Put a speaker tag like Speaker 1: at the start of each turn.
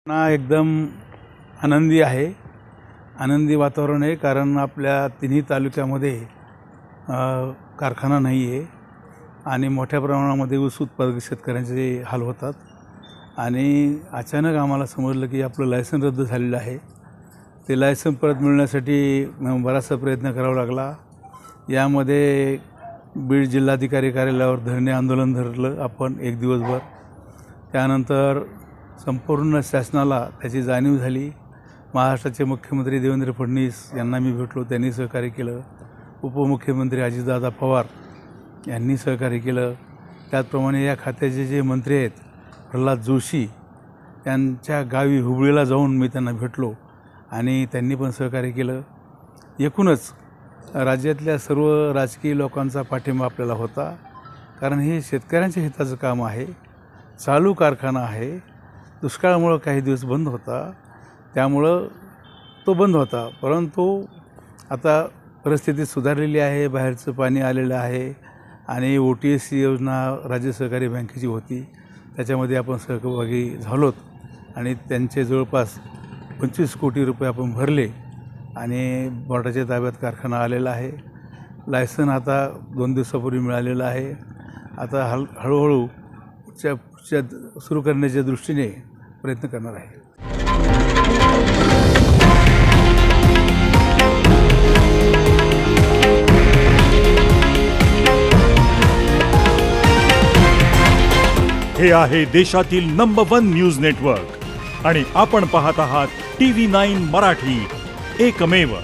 Speaker 1: ना एकदम आनंदी आहे. आनंदी वातावरण आहे कारण आपल्या तिन्ही तालुक्यामध्ये कारखाना नाही आहे आणि मोठ्या प्रमाणामध्ये ऊस उत्पादक शेतकऱ्यांचे हाल होतात आणि अचानक आम्हाला समजलं की आपलं लायसन रद्द झालेलं आहे. ते लायसन परत मिळण्यासाठी बराचसा प्रयत्न करावा लागला. यामध्ये बीड जिल्हाधिकारी कार्यालयावर धरणे आंदोलन धरलं आपण एक दिवसभर. त्यानंतर संपूर्ण शासनाला त्याची जाणीव झाली. महाराष्ट्राचे मुख्यमंत्री देवेंद्र फडणवीस यांना मी भेटलो, त्यांनी सहकार्य केलं. उपमुख्यमंत्री अजितदादा पवार यांनी सहकार्य केलं. त्याचप्रमाणे या खात्याचे जे मंत्री आहेत प्रल्हाद जोशी यांच्या गावी हुबळीला जाऊन मी त्यांना भेटलो आणि त्यांनी पण सहकार्य केलं. एकूणच राज्यातल्या सर्व राजकीय लोकांचा पाठिंबा आपल्याला होता कारण हे शेतकऱ्यांच्या हिताचं काम आहे. चालू कारखाना आहे. दुष्काळामुळं काही दिवस बंद होता, त्यामुळं तो बंद होता. परंतु आता परिस्थिती सुधारलेली आहे. बाहेरचं पाणी आलेलं आहे आणि OTS योजना राज्य सहकारी बँकेची होती, त्याच्यामध्ये आपण सहभागी झालोत आणि त्यांचे जवळपास 25 कोटी रुपये आपण भरले आणि बोर्डाच्या ताब्यात कारखाना आलेला आहे. लायसन आता 2 दिवसापूर्वी मिळालेलं आहे. आता हळूहळू पुढच्या सुरू करण्याच्या दृष्टीने प्रयत्न करणार आहे.
Speaker 2: हे आहे देशातील नंबर 1 न्यूज नेटवर्क आणि आपण पाहत आहात TV9 मराठी, एकमेव.